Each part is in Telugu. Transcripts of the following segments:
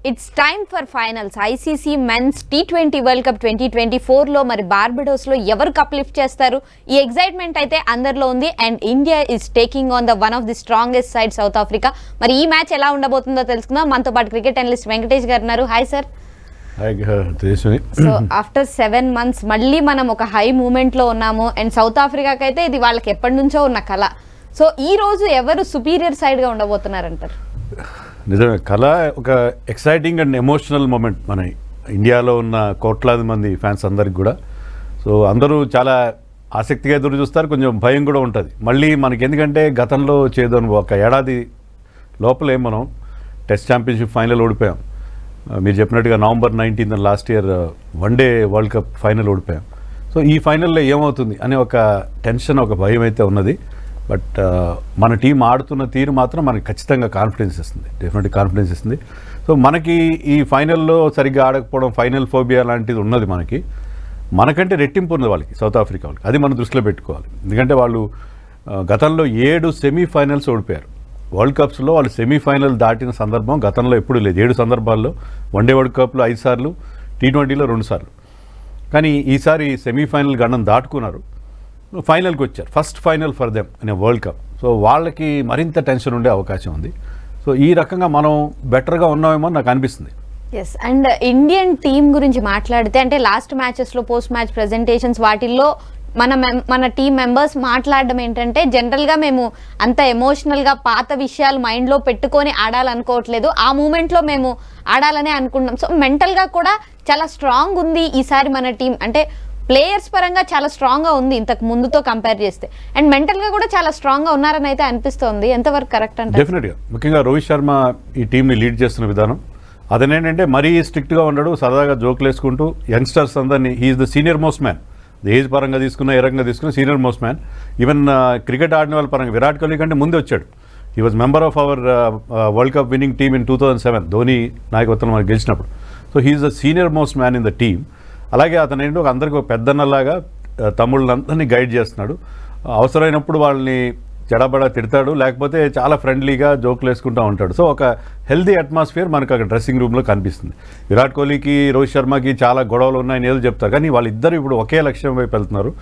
It's time for finals. ICC men's T20 world cup 2024లో మరి బార్బడోస్లో ఎవరు కప్ లిఫ్ట్ చేస్తారు, ఈ ఎగ్జైట్మెంట్ అయితే అందరిలో ఉంది. And India is taking on the one of the strongest side south Africa. మరి ఈ మ్యాచ్ ఎలా ఉండబోతుందో తెలుసుకుందాం. మనతో పాటు క్రికెట్ అనలిస్ట్ వెంకటేష్ గారు ఉన్నారు. Hi sir. So after 7 months మళ్ళీ మనం ఒక హై మూమెంట్లో ఉన్నాము. అండ్ సౌత్ ఆఫ్రికాకి అయితే ఇది వాళ్ళకి ఎప్పటి నుంచో ఉన్న కళ. సో ఈ రోజు ఎవరు సుపీరియర్ సైడ్గా ఉండబోతున్నారంటారు? నిజమే, కళ ఒక ఎక్సైటింగ్ అండ్ ఎమోషనల్ మూమెంట్ మన ఇండియాలో ఉన్న కోట్లాది మంది ఫ్యాన్స్ అందరికి కూడా. సో అందరూ చాలా ఆసక్తిగా ఎదురు చూస్తారు, కొంచెం భయం కూడా ఉంటుంది మళ్ళీ మనకి. ఎందుకంటే గతంలో చేద్దాం ఒక ఏడాది లోపలే మనం టెస్ట్ ఛాంపియన్షిప్ ఫైనల్ ఓడిపోయాం. మీరు చెప్పినట్టుగా November 19 last year one day world cup final ఓడిపోయాం. సో ఈ ఫైనల్లో ఏమవుతుంది అనే ఒక టెన్షన్, ఒక భయం అయితే ఉన్నది. బట్ మన టీం ఆడుతున్న తీరు మాత్రం మనకి ఖచ్చితంగా కాన్ఫిడెన్స్ ఇస్తుంది, డెఫినెట్గా కాన్ఫిడెన్స్ ఇస్తుంది. సో మనకి ఈ ఫైనల్లో సరిగ్గా ఆడకపోవడం, ఫైనల్ ఫోబియా లాంటిది ఉన్నది మనకి. మనకంటే రెట్టింపు ఉన్నది వాళ్ళకి, సౌత్ ఆఫ్రికా వాళ్ళకి. అది మనం దృష్టిలో పెట్టుకోవాలి. ఎందుకంటే వాళ్ళు గతంలో 7 సెమీఫైనల్స్ ఓడిపోయారు. వరల్డ్ కప్స్లో వాళ్ళు సెమీఫైనల్ దాటిన సందర్భం గతంలో ఎప్పుడూ లేదు. 7 సందర్భాల్లో, వన్డే వరల్డ్ కప్లో 5 సార్లు, T20లో 2 సార్లు. కానీ ఈసారి సెమీఫైనల్ గణం దాటుకున్నారు, ఫైనల్కి వచ్చారు. ఫస్ట్ ఫైనల్ ఫర్ దెమ్ అనే వరల్డ్ కప్. సో వాళ్ళకి మరింత టెన్షన్ ఉండే అవకాశం ఉంది. సో ఈ రకంగా మనం బెటర్గా ఉన్నామేమో నాకు అనిపిస్తుంది. ఎస్. అండ్ ఇండియన్ టీం గురించి మాట్లాడితే అంటే లాస్ట్ మ్యాచెస్లో పోస్ట్ మ్యాచ్ ప్రెజెంటేషన్స్ వాటిల్లో మన టీం మెంబర్స్ మాట్లాడడం ఏంటంటే, జనరల్గా మేము అంత ఎమోషనల్గా పాత విషయాలు మైండ్లో పెట్టుకొని ఆడాలనుకోవట్లేదు, ఆ మూమెంట్లో మేము ఆడాలనే అనుకుంటాం. సో మెంటల్గా కూడా చాలా స్ట్రాంగ్ ఉంది ఈసారి మన టీం. అంటే ప్లేయర్స్ పరంగా చాలా స్ట్రాంగ్గా ఉంది ఇంతకు ముందుతో కంపేర్ చేస్తే. అండ్ మెంటల్గా కూడా చాలా స్ట్రాంగ్గా ఉన్నారని అయితే అనిపిస్తోంది. ఎంతవరకు కరెక్ట్ అంటే? డెఫినెట్గా, ముఖ్యంగా రోహిత్ శర్మ ఈ టీంని లీడ్ చేస్తున్న విధానం అదేంటంటే మరీ స్ట్రిక్ట్గా ఉండడు, సరదాగా జోకులు వేసుకుంటూ యంగ్స్టర్స్ అందరినీ, he's the senior most man. Age పరంగా తీసుకున్న, ఏ రకంగా తీసుకున్న senior most man. Even cricket ఆడిన వాళ్ళ పరంగా విరాట్ కోహ్లీ కంటే ముందే వచ్చాడు. He was member of our world cup winning team in 2007, Dhoni నాయకత్వంలో మనకు గెలిచినప్పుడు. So he's the senior most man in the team. అలాగే అతను ఏంటో అందరికీ ఒక పెద్దన్నలాగా తమ్ముళ్ళందరినీ గైడ్ చేస్తున్నాడు. అవసరమైనప్పుడు వాళ్ళని చెడబడ తిడతాడు, లేకపోతే చాలా ఫ్రెండ్లీగా జోకులు వేసుకుంటూ ఉంటాడు. సో ఒక హెల్దీ అట్మాస్ఫియర్ మనకు అక్కడ డ్రెస్సింగ్ రూమ్లో కనిపిస్తుంది. విరాట్ కోహ్లీకి, రోహిత్ శర్మకి చాలా గొడవలు ఉన్నాయని ఏదో చెప్తారు, కానీ వాళ్ళిద్దరు ఇప్పుడు ఒకే లక్ష్యం వైపు వెళ్తున్నారు,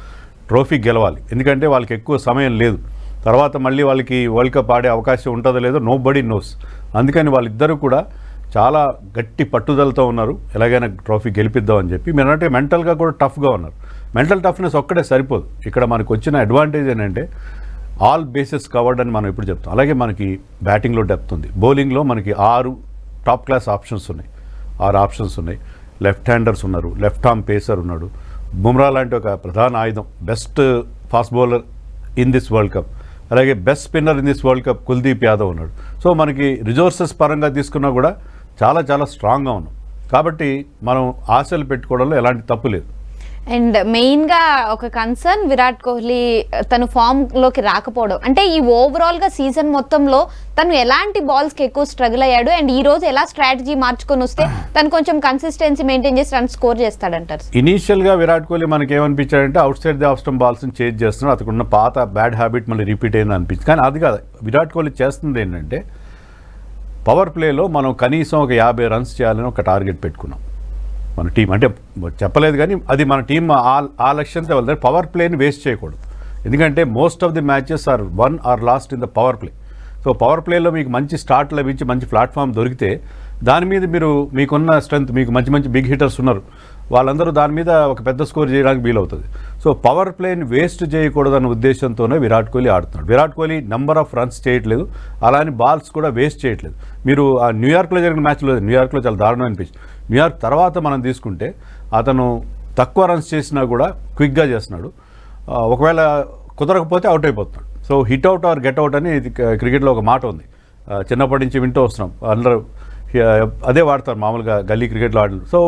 ట్రోఫీ గెలవాలి. ఎందుకంటే వాళ్ళకి ఎక్కువ సమయం లేదు, తర్వాత మళ్ళీ వాళ్ళకి వరల్డ్ కప్ ఆడే అవకాశం ఉంటుందో లేదో నో బడీ నోస్. అందుకని వాళ్ళిద్దరూ కూడా చాలా గట్టి పట్టుదలతో ఉన్నారు, ఎలాగైనా ట్రోఫీ గెలిపిద్దామని చెప్పి. మీరు అంటే మెంటల్గా కూడా టఫ్గా ఉన్నారు. మెంటల్ టఫ్నెస్ ఒక్కడే సరిపోదు. ఇక్కడ మనకు వచ్చిన అడ్వాంటేజ్ ఏంటంటే ఆల్ బేసెస్ కవర్డ్ అని మనం ఇప్పుడు చెప్తాం. అలాగే మనకి బ్యాటింగ్లో డెప్త్ ఉంది, బౌలింగ్లో మనకి 6 టాప్ క్లాస్ ఆప్షన్స్ ఉన్నాయి, 6 ఆప్షన్స్ ఉన్నాయి. లెఫ్ట్ హ్యాండర్స్ ఉన్నారు, లెఫ్ట్ ఆర్మ్ పేసర్ ఉన్నాడు, బుమ్రా లాంటి ఒక ప్రధాన ఆయుధం, best fast bowler in this world cup. అలాగే best spinner in this world cup Kuldeep Yadav ఉన్నాడు. సో మనకి రిసోర్సెస్ పరంగా తీసుకున్నా కూడా చాలా చాలా స్ట్రాంగ్గా ఉన్నాం. కాబట్టి మనం ఆశలు పెట్టుకోవడంలో ఎలాంటి తప్పు లేదు. అండ్ మెయిన్గా ఒక కన్సర్న్ విరాట్ కోహ్లీ తను ఫామ్లోకి రాకపోవడం. అంటే ఈ ఓవరాల్గా సీజన్ మొత్తంలో తను ఎలాంటి బాల్స్కి ఎక్కువ స్ట్రగుల్ అయ్యాడు, అండ్ ఈ రోజు ఎలా స్ట్రాటజీ మార్చుకొని వస్తే తను కొంచెం కన్సిస్టెన్సీ మెయింటైన్ చేసి రన్ స్కోర్ చేస్తాడంటారు? ఇనీషియల్గా విరాట్ కోహ్లీ మనకి ఏమనిపించాడంటే outside the off stump బాల్స్ని చేంజ్ చేస్తున్నాడు, అతనున్న పాత బ్యాడ్ హ్యాబిట్ మళ్ళీ రిపీట్ అయింది అనిపించింది. కానీ అది కాదు, విరాట్ కోహ్లీ చేస్తుంది ఏంటంటే పవర్ ప్లేలో మనం కనీసం ఒక 50 రన్స్ చేయాలని ఒక టార్గెట్ పెట్టుకున్నాం మన టీం. అంటే చెప్పలేదు కానీ అది మన టీం ఆ లక్ష్యంతో వెళ్తారు. పవర్ ప్లేని వేస్ట్ చేయకూడదు, ఎందుకంటే most of the matches are won or lost in the power play. So power ప్లేలో మీకు మంచి స్టార్ట్ లభించి మంచి ప్లాట్ఫామ్ దొరికితే దాని మీద మీకున్న స్ట్రెంత్, మీకు మంచి మంచి బిగ్ హిటర్స్ ఉన్నారు, వాళ్ళందరూ దాని మీద ఒక పెద్ద స్కోర్ చేయడానికి వీలవుతుంది. సో పవర్ ప్లేని వేస్ట్ చేయకూడదన్న ఉద్దేశంతోనే విరాట్ కోహ్లీ ఆడుతున్నాడు. Virat Kohli number of runs చేయట్లేదు, అలానే బాల్స్ కూడా వేస్ట్ చేయట్లేదు. మీరు ఆ న్యూయార్క్లో జరిగిన మ్యాచ్లో, న్యూయార్క్లో చాలా దారుణం అనిపించింది. న్యూయార్క్ తర్వాత మనం తీసుకుంటే అతను తక్కువ రన్స్ చేసినా కూడా క్విక్గా చేస్తున్నాడు, ఒకవేళ కుదరకపోతే అవుట్ అయిపోతున్నాడు. So hit out or get out అని క్రికెట్లో ఒక మాట ఉంది, చిన్నప్పటి నుంచి వింటూ వస్తున్నాం. అందరూ అదే వాడతారు మామూలుగా గల్లీ క్రికెట్లో ఆడలు. సో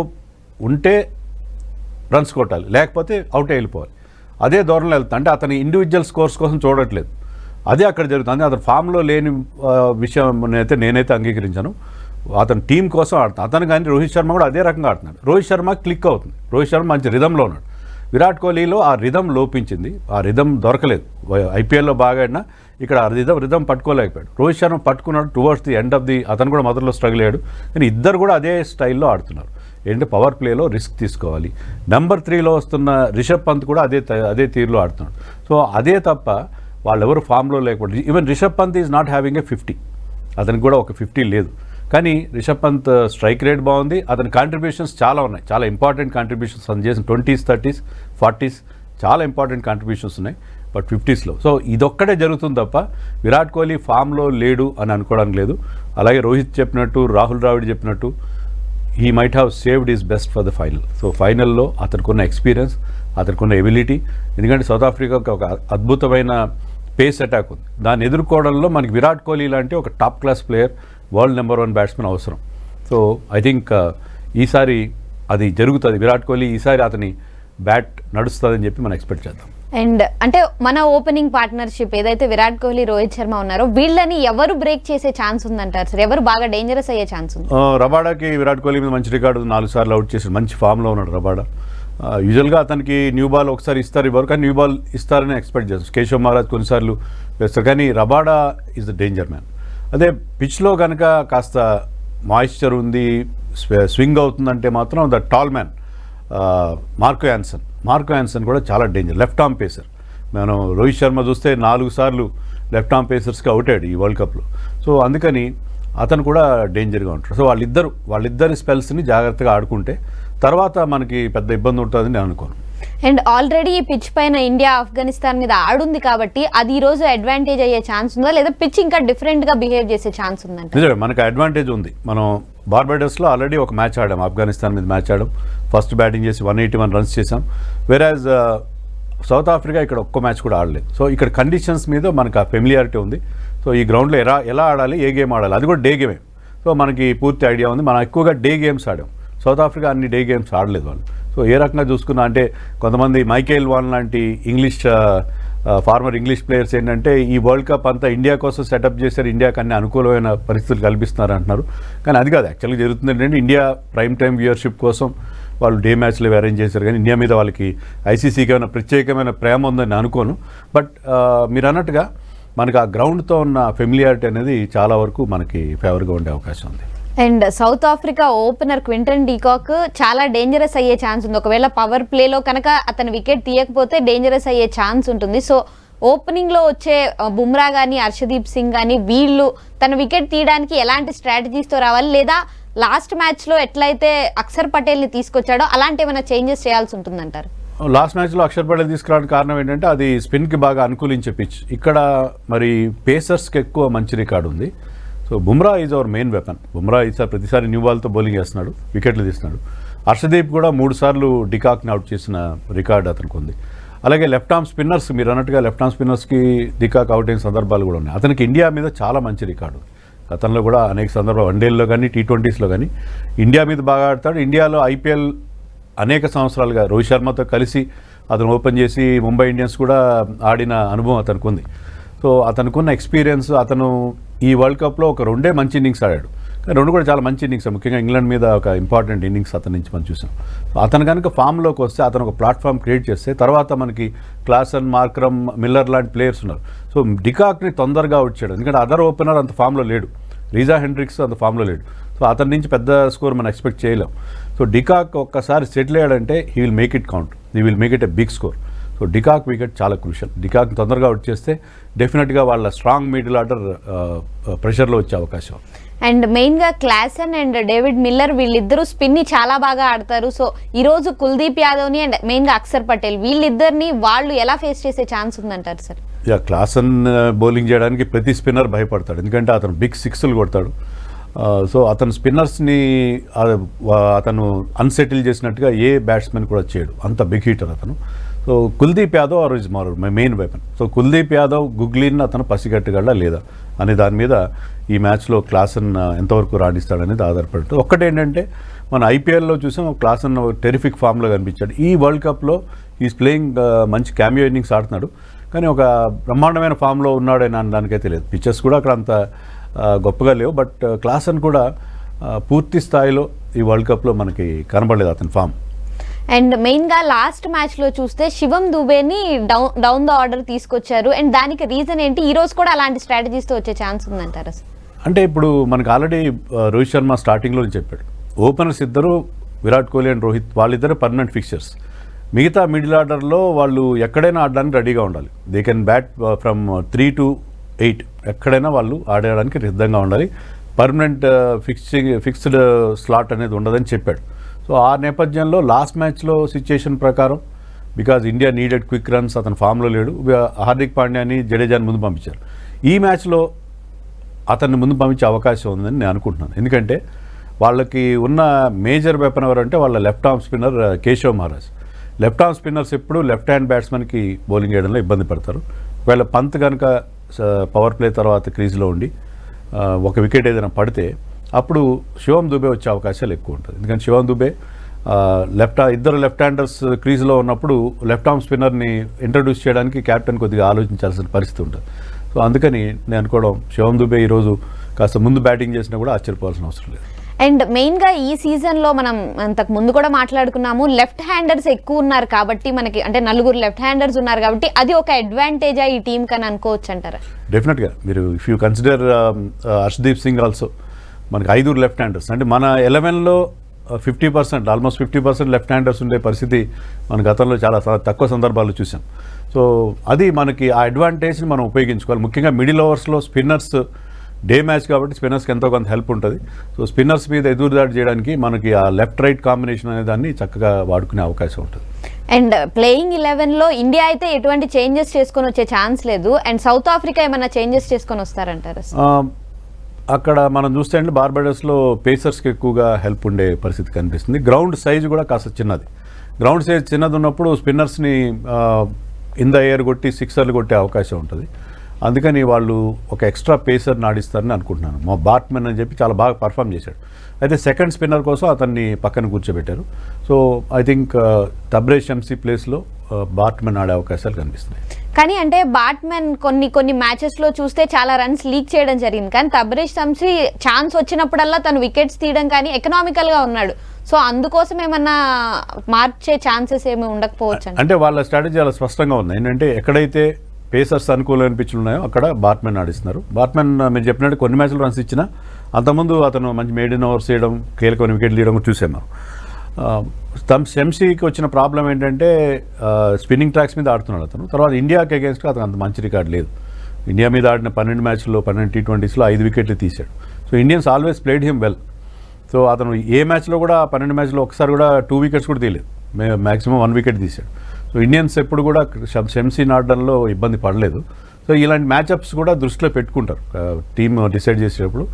ఉంటే రన్స్ కొట్టాలి, లేకపోతే అవుటే వెళ్ళిపోవాలి. అదే ధోరణిలో వెళ్తా. అంటే అతని ఇండివిజువల్ స్కోర్స్ కోసం చూడట్లేదు, అదే అక్కడ జరుగుతుంది. అతను ఫామ్లో లేని విషయం అయితే నేనైతే అంగీకరించాను. అతను టీం కోసం ఆడుతాను. అతను కానీ రోహిత్ శర్మ కూడా అదే రకంగా ఆడుతున్నాడు. రోహిత్ శర్మ క్లిక్ అవుతుంది, రోహిత్ శర్మ మంచి రిధంలో ఉన్నాడు. విరాట్ కోహ్లీలో ఆ రిధం లోపించింది, ఆ రిధం దొరకలేదు. ఐపీఎల్లో బాగా ఆడినా ఇక్కడ రిధం పట్టుకోలేకపోయాడు. రోహిత్ శర్మ పట్టుకున్నాడు towards the end of the, అతను కూడా మొదట్లో స్ట్రగుల్ అయ్యాడు. కానీ ఇద్దరు కూడా అదే స్టైల్లో ఆడుతున్నారు. ఏంటంటే పవర్ ప్లేలో రిస్క్ తీసుకోవాలి. నెంబర్ 3లో వస్తున్న రిషబ్ పంత్ కూడా అదే తీరులో ఆడుతున్నాడు. సో అదే తప్ప వాళ్ళెవరు ఫామ్లో లేకపోతే, even Rishabh Pant is not having a 50, అతనికి కూడా ఒక 50 లేదు. కానీ రిషబ్ పంత్ స్ట్రైక్ రేట్ బాగుంది, అతని కాంట్రిబ్యూషన్స్ చాలా ఉన్నాయి, చాలా ఇంపార్టెంట్ కాంట్రిబ్యూషన్స్ అతను చేసిన 20s, 30s, 40s చాలా ఇంపార్టెంట్ కాంట్రిబ్యూషన్స్ ఉన్నాయి. బట్ 50sలో సో ఇదొక్కడే జరుగుతుంది తప్ప విరాట్ కోహ్లీ ఫామ్లో లేడు అని అనుకోవడానికి లేదు. అలాగే రోహిత్ చెప్పినట్టు, రాహుల్ ద్రావిడ్ చెప్పినట్టు, he might have saved is best for the final. So ఫైనల్లో అతనికున్న ఎక్స్పీరియన్స్, అతనికున్న ఎబిలిటీ, ఎందుకంటే సౌత్ ఆఫ్రికాకి ఒక అద్భుతమైన పేస్ అటాక్ ఉంది. దాన్ని ఎదుర్కోవడంలో మనకి విరాట్ కోహ్లీ లాంటి ఒక top class player, world number 1 batsmen అవసరం. సో ఐ థింక్ ఈసారి అది జరుగుతుంది. విరాట్ కోహ్లీ ఈసారి అతని బ్యాట్ నడుస్తుందని చెప్పి మనం ఎక్స్పెక్ట్ చేద్దాం. అండ్ అంటే మన ఓపెనింగ్ పార్ట్నర్షిప్ ఏదైతే విరాట్ కోహ్లీ, రోహిత్ శర్మ ఉన్నారో వీళ్ళని ఎవరు బ్రేక్ చేసే ఛాన్స్ ఉందంటారు సార్? ఎవరు బాగా డేంజరస్ అయ్యే ఛాన్స్ ఉంది? రబాడాకి విరాట్ కోహ్లీ మీద మంచి రికార్డు, 4 సార్లు అవుట్ చేసి మంచి ఫామ్లో ఉన్నాడు రబాడా. యూజువల్గా అతనికి న్యూ బాల్ ఒకసారి ఇస్తారు, ఇవ్వరు, కానీ న్యూ బాల్ ఇస్తారని ఎక్స్పెక్ట్ చేస్తాం. కేశవ్ మహారాజ్ కొన్నిసార్లు వేస్తారు, కానీ Rabada is the danger man. అదే పిచ్లో కనుక కాస్త మాయిశ్చర్ ఉంది, స్వింగ్ అవుతుందంటే మాత్రం the tall man Marco Jansen కూడా చాలా డేంజర్, లెఫ్ట్ ఆర్మ్ పేసర్. మనం రోహిత్ శర్మ చూస్తే 4 సార్లు లెఫ్ట్ ఆర్మ్ పేసర్స్కి అవుట్ అయ్యాడు ఈ వరల్డ్ కప్లో. సో అందుకని అతను కూడా డేంజర్గా ఉంటాడు. సో వాళ్ళిద్దరి స్పెల్స్ని జాగ్రత్తగా ఆడుకుంటే తర్వాత మనకి పెద్ద ఇబ్బంది ఉంటుందని నేను అనుకోను. అండ్ ఆల్రెడీ ఈ పిచ్ పైన ఇండియా ఆఫ్ఘనిస్తాన్ మీద ఆడుంది కాబట్టి అది ఈ రోజు అడ్వాంటేజ్ అయ్యే ఛాన్స్ ఉందా, లేదా పిచ్ ఇంకా డిఫరెంట్గా బిహేవ్ చేసే ఛాన్స్ ఉందంట? నిజమే, మనకు అడ్వాంటేజ్ ఉంది. మనం బార్బడోస్లో ఆల్రెడీ ఒక మ్యాచ్ ఆడాం, ఆఫ్ఘనిస్తాన్ మీద మ్యాచ్ ఆడాం. ఫస్ట్ బ్యాటింగ్ చేసి 181 రన్స్ చేసాం. వెరాజ్ సౌత్ ఆఫ్రికా ఇక్కడ ఒక్క మ్యాచ్ కూడా ఆడలేదు. సో ఇక్కడ కండిషన్స్ మీద మనకు ఆ ఫెమిలియారిటీ ఉంది. సో ఈ గ్రౌండ్లో ఎలా ఆడాలి, ఏ గేమ్ ఆడాలి, అది కూడా డే గేమే. సో మనకి పూర్తి ఐడియా ఉంది. మనం ఎక్కువగా డే గేమ్స్ ఆడాం. సౌత్ ఆఫ్రికా అన్ని డే గేమ్స్ ఆడలేదు వాళ్ళు. సో ఏ రకంగా చూసుకున్నా అంటే కొంతమంది మైకేల్ వాన్ లాంటి ఫార్మర్ ఇంగ్లీష్ ప్లేయర్స్ ఏంటంటే ఈ వరల్డ్ కప్ అంతా ఇండియా కోసం సెటప్ చేశారు, ఇండియాకి అన్ని అనుకూలమైన పరిస్థితులు కల్పిస్తున్నారు అంటున్నారు. కానీ అది కాదు, యాక్చువల్గా జరుగుతుంది ఏంటంటే ఇండియా ప్రైమ్ టైం వ్యూయర్షిప్ కోసం వాళ్ళు డే మ్యాచ్లు అరేంజ్ చేశారు. కానీ ఇండియా మీద వాళ్ళకి ఐసీసీకి ఏమైనా ప్రత్యేకమైన ప్రేమ ఉందని అనుకోను. బట్ మీరు అన్నట్టుగా మనకు ఆ గ్రౌండ్తో ఉన్న ఫెమిలియారిటీ అనేది చాలా వరకు మనకి ఫేవర్గా ఉండే అవకాశం ఉంది. And south Africa opener Quinton de Kock చాలా డేంజరస్ అయ్యే ఛాన్స్ ఉంది. ఒకవేళ పవర్ ప్లేలో కనుక అతను వికెట్ తీయకపోతే డేంజరస్ అయ్యే ఛాన్స్ ఉంటుంది. సో ఓపెనింగ్లో వచ్చే బుమ్రా కానీ హర్షదీప్ సింగ్ కానీ వీళ్ళు తన వికెట్ తీయడానికి ఎలాంటి స్ట్రాటజీస్తో రావాలి, లేదా లాస్ట్ మ్యాచ్లో ఎట్లయితే అక్షర్ పటేల్ని తీసుకొచ్చాడో అలాంటి ఏమైనా చేంజెస్ చేయాల్సి ఉంటుందంటారు? లాస్ట్ మ్యాచ్లో అక్షర్ పటేల్ తీసుకురావడానికి కారణం ఏంటంటే అది స్పిన్కి బాగా అనుకూలించే పిచ్. ఇక్కడ మరి పేసర్స్కి ఎక్కువ మంచి రికార్డు ఉంది. So Bumrah is our main weapon. Bumrah ఈసారి ప్రతిసారి న్యూ బాల్తో బౌలింగ్ చేస్తున్నాడు, వికెట్లు తీస్తున్నాడు. హర్షదీప్ కూడా 3 సార్లు డికాక్ని అవుట్ చేసిన రికార్డు అతనికి ఉంది. అలాగే లెఫ్ట్ ఆర్మ్ స్పిన్నర్స్, మీరు అన్నట్టుగా లెఫ్ట్ ఆర్మ్ స్పిన్నర్స్కి డికాక్ అవుట్ అయిన సందర్భాలు కూడా ఉన్నాయి. అతనికి ఇండియా మీద చాలా మంచి రికార్డు. గతంలో కూడా అనేక సందర్భాలు వన్డేల్లో కానీ T20sలో కానీ ఇండియా మీద బాగా ఆడతాడు. ఇండియాలో IPL అనేక సంవత్సరాలుగా రోహిత్ శర్మతో కలిసి అతను ఓపెన్ చేసి ముంబై ఇండియన్స్ కూడా ఆడిన అనుభవం అతనికి ఉంది. సో అతనుకున్న ఎక్స్పీరియన్స్, అతను ఈ వరల్డ్ కప్లో ఒక 2 మంచి ఇన్నింగ్స్ ఆడాడు. కానీ 2 కూడా చాలా మంచి ఇన్నింగ్స్, ముఖ్యంగా ఇంగ్లాండ్ మీద ఒక ఇంపార్టెంట్ ఇన్నింగ్స్ అతని నుంచి మనం చూసాం. సో అతను కనుక ఫామ్లోకి వస్తే, అతను ఒక ప్లాట్ఫామ్ క్రియేట్ చేస్తే తర్వాత మనకి క్లాసన్, మార్క్రమ్, మిల్లర్ లాంటి ప్లేయర్స్ ఉన్నారు. సో డికాక్ని తొందరగా అవుట్ చేయడం, ఎందుకంటే అదర్ ఓపెనర్ అంత ఫామ్లో లేడు, రీజా హెండ్రిక్స్ అంత ఫామ్లో లేడు. సో అతని నుంచి పెద్ద స్కోర్ మనం ఎక్స్పెక్ట్ చేయలేం. సో డికాక్ ఒక్కసారి సెటిల్ అయ్యాడంటే he will make it count, he will make it a big score. So de Kock wicket చాలా క్రూషియల్. డికాక్ని తొందరగా అవుట్ చేస్తే డెఫినెట్గా వాళ్ళ స్ట్రాంగ్ మిడిల్ ఆర్డర్ ప్రెషర్లో వచ్చే అవకాశం. అండ్ మెయిన్గా క్లాసన్ అండ్ డేవిడ్ మిల్లర్ వీళ్ళిద్దరూ స్పిన్ని చాలా బాగా ఆడతారు. సో ఈరోజు కుల్దీప్ యాదవ్ని అండ్ మెయిన్గా అక్షర్ పటేల్ వీళ్ళిద్దరిని వాళ్ళు ఎలా ఫేస్ చేసే ఛాన్స్ ఉందంటారు సార్? క్లాసన్ బౌలింగ్ చేయడానికి ప్రతి స్పిన్నర్ భయపడతాడు, ఎందుకంటే అతను బిగ్ 6లు కొడతాడు. సో అతను స్పిన్నర్స్ని అతను అన్సెటిల్ చేసినట్టుగా ఏ బ్యాట్స్మెన్ కూడా చేయడు, అంత బిగ్ హీటర్ అతను. So Kuldeep Yadav are is my main weapon. So Kuldeep Yadav, గుగ్లీని అతను పసిగట్టగలడా లేదా అనే దాని మీద ఈ మ్యాచ్లో క్లాసన్ ఎంతవరకు రాణిస్తాడనేది ఆధారపడుతుంది. ఒక్కటేంటంటే మన IPLలో చూసాం, క్లాసన్ టెరిఫిక్ ఫామ్లో కనిపించాడు. ఈ వరల్డ్ కప్లో ఈజ్ ప్లేయింగ్ మంచి క్యామియో ఇన్నింగ్స్ ఆడుతున్నాడు, కానీ ఒక బ్రహ్మాండమైన ఫామ్లో ఉన్నాడని అనడానికైతే లేదు. పిక్చర్స్ కూడా అక్కడ అంత గొప్పగా లేవు. బట్ క్లాసన్ కూడా పూర్తి స్థాయిలో ఈ వరల్డ్ కప్లో మనకి కనబడలేదు అతని ఫామ్. అండ్ మెయిన్గా లాస్ట్ మ్యాచ్లో చూస్తే శివం దుబేని డౌన్ ద ఆర్డర్ తీసుకొచ్చారు. అండ్ దానికి రీజన్ ఏంటి? ఈ రోజు కూడా అలాంటి స్ట్రాటజీస్తో వచ్చే ఛాన్స్ ఉందంటారు? అంటే ఇప్పుడు మనకు ఆల్రెడీ రోహిత్ శర్మ స్టార్టింగ్లో చెప్పాడు, ఓపెనర్స్ ఇద్దరు విరాట్ కోహ్లీ అండ్ రోహిత్ వాళ్ళిద్దరు పర్మనెంట్ ఫిక్చర్స్. మిగతా మిడిల్ ఆర్డర్లో వాళ్ళు ఎక్కడైనా ఆడడానికి రెడీగా ఉండాలి. They can bat from 3 to 8 ఎక్కడైనా వాళ్ళు ఆడడానికి సిద్ధంగా ఉండాలి. పర్మనెంట్ ఫిక్స్డ్ స్లాట్ అనేది ఉండదని చెప్పాడు. సో ఆ నేపథ్యంలో లాస్ట్ మ్యాచ్లో సిచ్యుయేషన్ ప్రకారం because India needed quick runs, అతను ఫామ్లో లేడు, హార్దిక్ పాండ్యాని జడేజాని ముందు పంపించారు. ఈ మ్యాచ్లో అతన్ని ముందు పంపించే అవకాశం ఉందని నేను అనుకుంటున్నాను. ఎందుకంటే వాళ్ళకి ఉన్న మేజర్ వెపన్ ఎవరంటే వాళ్ళ left arm spinner Keshav Maharaj. Left arm spinners ఎప్పుడు లెఫ్ట్ హ్యాండ్ బ్యాట్స్మెన్కి బౌలింగ్ వేయడంలో ఇబ్బంది పడతారు. ఒకవేళ పంత్ కనుక పవర్ ప్లే తర్వాత క్రీజ్లో ఉండి ఒక వికెట్ ఏదైనా పడితే అప్పుడు శివం దుబే వచ్చే అవకాశాలు ఎక్కువ ఉంటుంది. ఎందుకంటే శివం దుబే ఇద్దరు లెఫ్ట్ హ్యాండర్స్ క్రీజ్లో ఉన్నప్పుడు లెఫ్ట్ ఆర్మ్ స్పిన్నర్ని ఇంట్రడ్యూస్ చేయడానికి కెప్టెన్ కొద్దిగా ఆలోచించాల్సిన పరిస్థితి ఉంటుంది. సో అందుకని నేను అనుకోవడం శివం దుబే ఈరోజు కాస్త ముందు బ్యాటింగ్ చేసినా కూడా ఆశ్చర్యపోవాల్సిన అవసరం లేదు. అండ్ మెయిన్గా ఈ సీజన్లో మనం అంతకు ముందు కూడా మాట్లాడుకున్నాము, లెఫ్ట్ హ్యాండర్స్ ఎక్కువ ఉన్నారు కాబట్టి మనకి, అంటే 4 లెఫ్ట్ హ్యాండర్స్ ఉన్నారు కాబట్టి అది ఒక అడ్వాంటేజా ఈ టీమ్ కని అనుకోవచ్చు అంటారా? డెఫినెట్గా మీరు if you consider Harshdeep Singh also, మనకి 5 లెఫ్ట్ హ్యాండర్స్, అంటే మన 11లో 50% ఆల్మోస్ట్ 50% లెఫ్ట్ హ్యాండర్స్ ఉండే పరిస్థితి మన గతంలో చాలా తక్కువ సందర్భాల్లో చూసాం. సో అది మనకి ఆ అడ్వాంటేజ్ని మనం ఉపయోగించుకోవాలి. ముఖ్యంగా మిడిల్ ఓవర్స్లో స్పిన్నర్స్ డే మ్యాచ్ కాబట్టి స్పిన్నర్స్కి ఎంతో కొంత హెల్ప్ ఉంటుంది. సో స్పిన్నర్స్ మీద ఎదురుదాడి చేయడానికి మనకి ఆ లెఫ్ట్ రైట్ కాంబినేషన్ అనే దాన్ని చక్కగా వాడుకునే అవకాశం ఉంటుంది. అండ్ ప్లేయింగ్ 11లో ఇండియా అయితే ఎటువంటి చేంజెస్ చేసుకొని వచ్చే ఛాన్స్ లేదు. అండ్ సౌత్ ఆఫ్రికా ఏమైనా చేంజెస్ చేసుకొని వస్తారంటారు? అక్కడ మనం చూస్తే అండి బార్బడోస్లో పేసర్స్కి ఎక్కువగా హెల్ప్ ఉండే పరిస్థితి కనిపిస్తుంది. గ్రౌండ్ సైజ్ కూడా కాస్త చిన్నది. గ్రౌండ్ సైజ్ చిన్నది ఉన్నప్పుడు స్పిన్నర్స్ని ఇన్ ద ఎయిర్ కొట్టి సిక్సర్లు కొట్టే అవకాశం ఉంటుంది. అందుకని వాళ్ళు ఒక ఎక్స్ట్రా పేసర్ని ఆడిస్తారని అనుకుంటున్నాను. మా బాట్మెన్ అని చెప్పి చాలా బాగా పర్ఫామ్ చేశాడు. అయితే సెకండ్ స్పిన్నర్ కోసం అతన్ని పక్కన కూర్చోబెట్టారు. So I think Tabraiz Shamsi ప్లేస్లో బాట్మెన్ ఆడే అవకాశాలు కనిపిస్తున్నాయి. కానీ అంటే బాట్మెన్ కొన్ని మ్యాచెస్లో చూస్తే చాలా రన్స్ లీక్ చేయడం జరిగింది. కానీ తబ్రేజ్ షమ్సీ ఛాన్స్ వచ్చినప్పుడల్లా తను వికెట్స్ తీయడం కానీ ఎకనామికల్గా ఉన్నాడు. సో అందుకోసం ఏమన్నా మార్చే ఛాన్సెస్ ఏమి ఉండకపోవచ్చు అంటే వాళ్ళ స్ట్రాటజీ చాలా స్పష్టంగా ఉంది. ఏంటంటే ఎక్కడైతే పేసర్స్ అనుకూలమైన పిచ్చులు ఉన్నాయో అక్కడ బాట్మెన్ ఆడిస్తున్నారు. బాట్మెన్ మీరు చెప్పినట్టు కొన్ని మ్యాచ్లు రన్స్ ఇచ్చినా అంతకుముందు అతను మంచి మేడిన్ ఓవర్స్ చేయడం, కీలకమైన వికెట్లు తీయడం కూడా చూసాం మనం. షమ్సీకి వచ్చిన ప్రాబ్లం ఏంటంటే స్పిన్నింగ్ ట్రాక్స్ మీద ఆడుతున్నాడు అతను. తర్వాత ఇండియాకి అగేన్స్ట్గా అతను అంత మంచి రికార్డు లేదు. ఇండియా మీద ఆడిన 12 మ్యాచ్ల్లో 12 T20sలో 5 వికెట్లు తీశాడు. So Indians always played him well. So అతను ఏ మ్యాచ్లో కూడా 12 మ్యాచ్లో ఒకసారి కూడా 2 వికెట్స్ కూడా తీయలేదు. మ్యాక్సిమం 1 వికెట్ తీశాడు. సో ఇండియన్స్ ఎప్పుడు కూడా షమ్సీని ఆడడంలో ఇబ్బంది పడలేదు. సో ఇలాంటి మ్యాచ్అప్స్ కూడా దృష్టిలో పెట్టుకుంటారు టీమ్ డిసైడ్ చేసేటప్పుడు,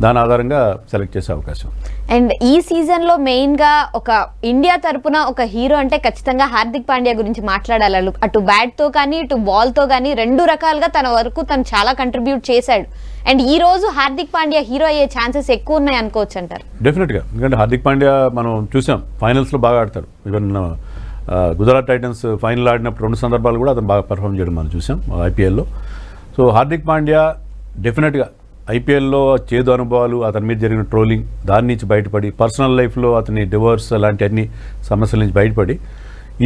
దాని ఆధారంగా సెలెక్ట్ చేసే అవకాశం. అండ్ ఈ సీజన్లో మెయిన్గా ఒక ఇండియా తరపున ఒక హీరో అంటే ఖచ్చితంగా హార్దిక్ పాండ్యా గురించి మాట్లాడాలి. అటు బ్యాట్తో కానీ ఇటు బాల్తో కానీ 2 రకాలుగా తన వరకు తను చాలా కంట్రిబ్యూట్ చేశాడు. అండ్ ఈ రోజు హార్దిక్ పాండ్యా హీరో అయ్యే ఛాన్సెస్ ఎక్కువ ఉన్నాయి అనుకోవచ్చు అంటారు? డెఫినెట్గా. ఎందుకంటే హార్దిక్ పాండ్యా మనం చూసాం ఫైనల్స్లో బాగా ఆడతాడు. ఈవెన్ గుజరాత్ టైటన్స్ ఫైనల్ ఆడినప్పుడు 2 సందర్భాలు కూడా అతను బాగా పర్ఫామ్ చేయడం మనం చూసాం ఐపీఎల్లో. సో హార్దిక్ పాండ్యా డెఫినెట్గా ఐపీఎల్లో చేదు అనుభవాలు, అతని మీద జరిగిన ట్రోలింగ్, దాని నుంచి బయటపడి పర్సనల్ లైఫ్లో అతని డివోర్స్ అలాంటి అన్ని సమస్యల నుంచి బయటపడి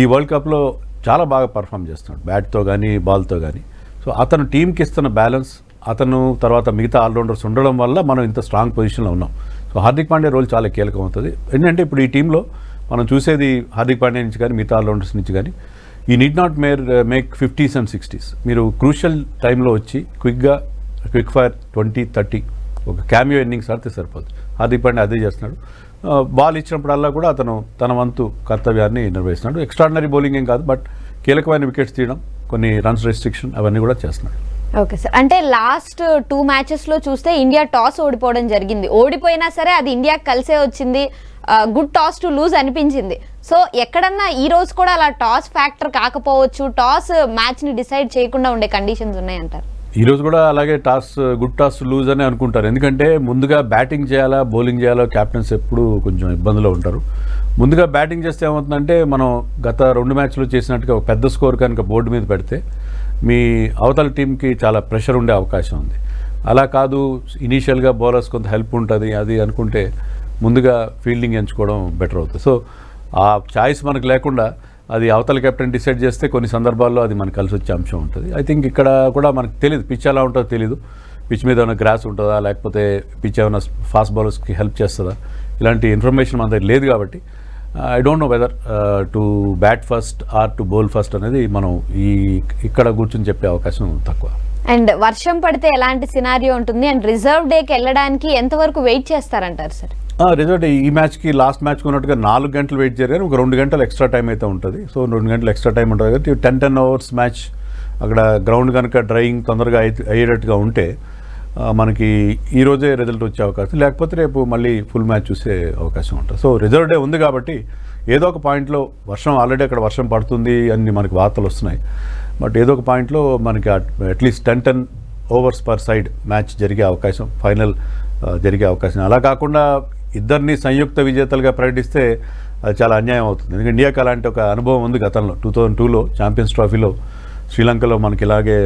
ఈ వరల్డ్ కప్లో చాలా బాగా పర్ఫామ్ చేస్తున్నాడు బ్యాట్తో కానీ బాల్తో కానీ. సో అతను టీంకి ఇస్తున్న బ్యాలెన్స్, అతను తర్వాత మిగతా ఆల్రౌండర్స్ ఉండడం వల్ల మనం ఇంత స్ట్రాంగ్ పొజిషన్లో ఉన్నాం. సో హార్దిక్ పాండ్యా రోల్ చాలా కీలకం అవుతుంది. ఎందుకంటే ఇప్పుడు ఈ టీంలో మనం చూసేది హార్దిక్ పాండ్యా నుంచి కానీ మిగతా ఆల్రౌండర్స్ నుంచి కానీ ఈ need not make 50s and 60s. మీరు క్రూషియల్ టైంలో వచ్చి క్విక్ ఫైర్ 20-30 ఒక క్యామియో ఇన్నింగ్స్ ఆడితే సరిపోతుంది. హార్దిక్ పాండ్యా అదే చేస్తున్నాడు. బాల్ ఇచ్చినప్పుడల్లా కూడా అతను తన వంతు కర్తవ్యాన్ని నిర్వహిస్తున్నాడు. ఎక్స్ట్రాడినరీ బౌలింగ్ ఏం కాదు, బట్ కీలకమైన వికెట్స్ తీయడం, కొన్ని రన్స్ రెస్ట్రిక్షన్ అవన్నీ కూడా చేస్తున్నాడు. Okay sir. అంటే లాస్ట్ 2 మ్యాచెస్లో చూస్తే ఇండియా టాస్ ఓడిపోవడం జరిగింది. ఓడిపోయినా సరే అది ఇండియాకి కలిసే వచ్చింది. గుడ్ టాస్ టు లూజ్ అనిపించింది. సో ఎక్కడన్నా ఈ రోజు కూడా అలా టాస్ ఫ్యాక్టర్ కాకపోవచ్చు, టాస్ మ్యాచ్ని డిసైడ్ చేయకుండా ఉండే కండిషన్స్ ఉన్నాయంటారు? ఈ రోజు కూడా అలాగే గుడ్ టాస్ లూజ్ అని అనుకుంటారు. ఎందుకంటే ముందుగా బ్యాటింగ్ చేయాలా బౌలింగ్ చేయాలో క్యాప్టెన్స్ ఎప్పుడు కొంచెం ఇబ్బందిలో ఉంటారు. ముందుగా బ్యాటింగ్ చేస్తే ఏమవుతుందంటే మనం గత 2 మ్యాచ్లు చేసినట్టుగా ఒక పెద్ద స్కోర్ కనుక బోర్డు మీద పెడితే మీ అవతల టీంకి చాలా ప్రెషర్ ఉండే అవకాశం ఉంది. అలా కాదు, ఇనీషియల్గా బౌలర్స్ కొంత హెల్ప్ ఉంటుంది అది అనుకుంటే ముందుగా ఫీల్డింగ్ ఎంచుకోవడం బెటర్ అవుతుంది. సో ఆ ఛాయిస్ మనకు లేకుండా అది అవతల కెప్టెన్ డిసైడ్ చేస్తే కొన్ని సందర్భాల్లో అది మనకు కలిసి వచ్చే అంశం ఉంటుంది. ఐ థింక్ ఇక్కడ కూడా మనకు తెలియదు పిచ్ ఎలా ఉంటుందో తెలియదు. పిచ్ మీద ఏమైనా గ్రాస్ ఉంటుందా, లేకపోతే పిచ్ ఏమైనా ఫాస్ట్ బౌలర్స్కి హెల్ప్ చేస్తుందా, ఇలాంటి ఇన్ఫర్మేషన్ మన దగ్గర లేదు. కాబట్టి I don't know whether to bat first or to bowl first అనేది మనం ఇక్కడ కూర్చొని చెప్పే అవకాశం తక్కువ. అండ్ వర్షం పడితే ఎలాంటి సినారియో ఉంటుంది అండ్ రిజర్వ్ డేకి వెళ్ళడానికి ఎంతవరకు వెయిట్ చేస్తారంటారు సార్? రిజల్ట్ ఈ మ్యాచ్కి లాస్ట్ మ్యాచ్కి ఉన్నట్టుగా 4 గంటలు వెయిట్ చేయరు కానీ ఒక 2 గంటలు ఎక్స్ట్రా టైం అయితే ఉంటుంది. సో 2 గంటలు ఎక్స్ట్రా టైం ఉంటుంది కాబట్టి 10 అవర్స్ మ్యాచ్ అక్కడ గ్రౌండ్ కనుక డ్రైయింగ్ తొందరగా అయ్యేటట్టుగా ఉంటే మనకి ఈరోజే రిజల్ట్ వచ్చే అవకాశం, లేకపోతే రేపు మళ్ళీ ఫుల్ మ్యాచ్ చూసే అవకాశం ఉంటుంది. సో రిజర్వ్ డే ఉంది కాబట్టి ఏదో ఒక పాయింట్లో వర్షం ఆల్రెడీ అక్కడ వర్షం పడుతుంది అని మనకి వార్తలు వస్తున్నాయి. బట్ ఏదో ఒక పాయింట్లో మనకి at least 10 overs per side match జరిగే అవకాశం, ఫైనల్ జరిగే అవకాశం. అలా కాకుండా ఇద్దరిని సంయుక్త విజేతలుగా ప్రకటిస్తే అది చాలా అన్యాయం అవుతుంది. ఎందుకంటే ఇండియాకి అలాంటి ఒక అనుభవం ఉంది గతంలో 2002లో ఛాంపియన్స్ ట్రోఫీలో శ్రీలంకలో మనకి ఇలాగే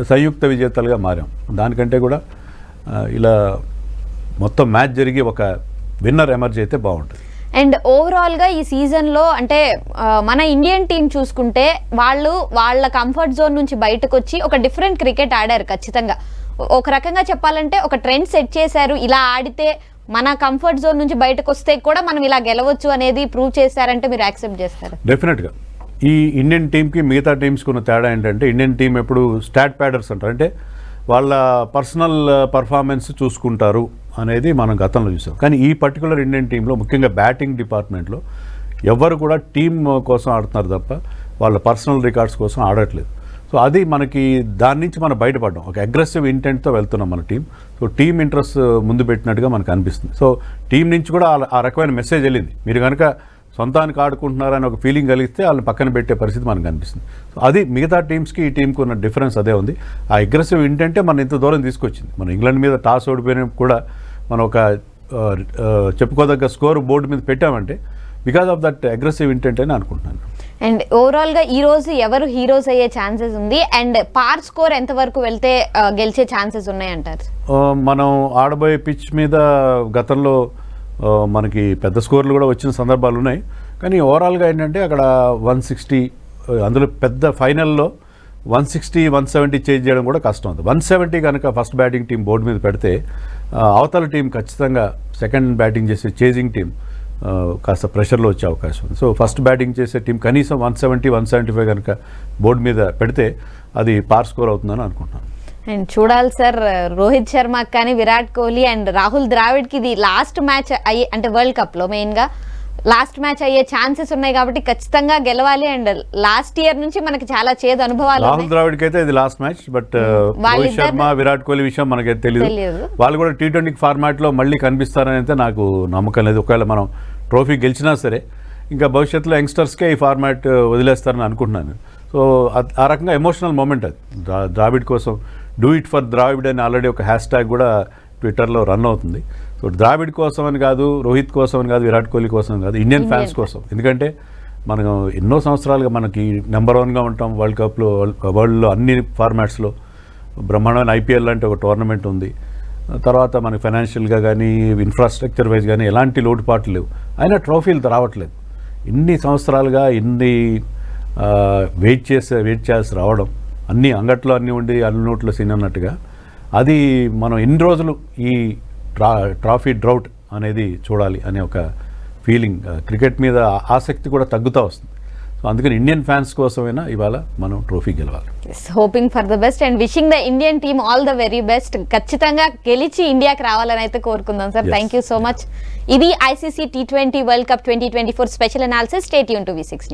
సంయుక్త విజేతలుగా మారాం. దానికంటే కూడా ఇలా మొత్తం మ్యాచ్ జరిగి ఒక విన్నర్ ఎమర్జ్ అయితే బాగుంటుంది. అండ్ ఓవరాల్గా ఈ సీజన్లో అంటే మన ఇండియన్ టీం చూసుకుంటే వాళ్ళ కంఫర్ట్ జోన్ నుంచి బయటకు వచ్చి ఒక డిఫరెంట్ క్రికెట్ ఆడారు. ఖచ్చితంగా ఒక రకంగా చెప్పాలంటే ఒక ట్రెండ్ సెట్ చేశారు. ఇలా ఆడితే మన కంఫర్ట్ జోన్ నుంచి బయటకు వస్తే కూడా మనం ఇలా గెలవచ్చు అనేది ప్రూవ్ చేశారంటే మీరు యాక్సెప్ట్ చేస్తారు? డెఫినెట్గా. ఈ ఇండియన్ టీంకి మిగతా టీమ్స్కి ఉన్న తేడా ఏంటంటే ఇండియన్ టీం ఎప్పుడు స్టాట్ ప్యాడర్స్ అంటారు, అంటే వాళ్ళ పర్సనల్ పర్ఫార్మెన్స్ చూసుకుంటారు అనేది మనం గతంలో చూసాం. కానీ ఈ పర్టికులర్ ఇండియన్ టీంలో ముఖ్యంగా బ్యాటింగ్ డిపార్ట్మెంట్లో ఎవరు కూడా టీం కోసం ఆడుతున్నారు తప్ప వాళ్ళ పర్సనల్ రికార్డ్స్ కోసం ఆడట్లేదు. సో అది మనకి దాని నుంచి మనం బయటపడ్డాం. ఒక అగ్రెసివ్ ఇంటెంట్తో వెళ్తున్నాం మన టీం. సో టీం ఇంట్రెస్ట్ ముందు పెట్టినట్టుగా మనకు అనిపిస్తుంది. సో టీం నుంచి కూడా ఆ రకమైన మెసేజ్ వెళ్ళింది. మీరు కనుక సొంతానికి ఆడుకుంటున్నారని ఒక ఫీలింగ్ కలిగితే వాళ్ళని పక్కన పెట్టే పరిస్థితి మనకు అనిపిస్తుంది. సో అది మిగతా టీమ్స్కి ఈ టీంకి ఉన్న డిఫరెన్స్ అదే ఉంది. ఆ అగ్రెసివ్ ఇంటెంటే మనం ఇంత దూరం తీసుకొచ్చింది. మనం ఇంగ్లాండ్ మీద టాస్ ఓడిపోయినా కూడా మనం ఒక చెప్పుకోదగ్గ స్కోర్ బోర్డు మీద పెట్టామంటే because of that aggressive intent అని అనుకుంటున్నాను. అండ్ ఓవరాల్గా ఈరోజు ఎవరు హీరోస్ అయ్యే ఛాన్సెస్ ఉంది అండ్ పార్ స్కోర్ ఎంతవరకు వెళ్తే గెలిచే ఛాన్సెస్ ఉన్నాయంటారు? మనం ఆడబోయే పిచ్ మీద గతంలో మనకి పెద్ద స్కోర్లు కూడా వచ్చిన సందర్భాలు ఉన్నాయి. కానీ ఓవరాల్గా ఏంటంటే అక్కడ 160, అందులో పెద్ద ఫైనల్లో 160, 170 చేంజ్ చేయడం కూడా కష్టం అవుతుంది. 170 కనుక ఫస్ట్ బ్యాటింగ్ టీం బోర్డు మీద పెడితే అవతల టీం ఖచ్చితంగా సెకండ్ బ్యాటింగ్ చేసే చేజింగ్ టీం కాస్త ప్రెషర్లో వచ్చే అవకాశం ఉంది. సో ఫస్ట్ బ్యాటింగ్ చేసే టీం కనీసం 170, 175 కనుక బోర్డు మీద పెడితే అది పార్ స్కోర్ అవుతుందని అనుకుంటున్నాను. అండ్ చూడాలి సార్, రోహిత్ శర్మకి కానీ విరాట్ కోహ్లీ అండ్ రాహుల్ ద్రావిడ్కి ఇది లాస్ట్ మ్యాచ్ అయ్యే అంటే వరల్డ్ కప్లో మెయిన్గా లాస్ట్ మ్యాచ్ అయ్యే ఛాన్సెస్ ఉన్నాయి కాబట్టి ఖచ్చితంగా గెలవాలి. అండ్ లాస్ట్ ఇయర్ నుంచి మనకి చాలా చేదు అనుభవాలు. రాహుల్ ద్రావిడ్కి అయితే ఇది last match. But Rohit Sharma Virat Kohli విషయం మనకైతే తెలియదు. వాళ్ళు కూడా T20 ఫార్మాట్లో మళ్ళీ కనిపిస్తారని అయితే నాకు నమ్మకం లేదు. ఒకవేళ మనం ట్రోఫీ గెలిచినా సరే ఇంకా భవిష్యత్తులో యంగ్స్టర్స్కే ఈ ఫార్మాట్ వదిలేస్తారని అనుకుంటున్నాను. సో ఆ రకంగా ఎమోషనల్ మూమెంట్ అది ద్రావిడ్ కోసం. డూ ఇట్ ఫర్ ద్రావిడ్ అని ఆల్రెడీ ఒక హ్యాష్ ట్యాగ్ కూడా ట్విట్టర్లో రన్ అవుతుంది. సో ద్రావిడ్ కోసం అని కాదు, రోహిత్ కోసం అని కాదు, విరాట్ కోహ్లీ కోసం అని కాదు, ఇండియన్ ఫ్యాన్స్ కోసం. ఎందుకంటే మనం ఎన్నో సంవత్సరాలుగా మనకి నెంబర్ 1గా ఉంటాం వరల్డ్ కప్లో, వరల్డ్లో అన్ని ఫార్మాట్స్లో. బ్రహ్మాండమైన IPL లాంటి ఒక టోర్నమెంట్ ఉంది. తర్వాత మనకి ఫైనాన్షియల్గా కానీ ఇన్ఫ్రాస్ట్రక్చర్ వైజ్ కానీ ఎలాంటి లోటుపాట్లు లేవు. అయినా ట్రోఫీలు రావట్లేదు. ఇన్ని సంవత్సరాలుగా వెయిట్ చేయాల్సి రావడం, అన్ని అంగట్లో అన్నీ ఉండి అన్ని నోట్లో సీన్ అన్నట్టుగా అది మనం ఎన్ని రోజులు ఈ ట్రాఫీ డ్రౌట్ అనేది చూడాలి అనే ఒక ఫీలింగ్, క్రికెట్ మీద ఆసక్తి కూడా తగ్గుతూ వస్తుంది. సో అందుకని ఇండియన్ ఫ్యాన్స్ కోసమైనా ఇవాళ మనం ట్రోఫీ గెలవాలి. Hoping for the best and wishing the Indian team all the very best. ఖచ్చితంగా గెలిచి ఇండియాకి రావాలని అయితే కోరుకుందాం sir. Thank you so much. ఇది ICC T20 world cup 2024 special analysis. Stay tune to V6 News.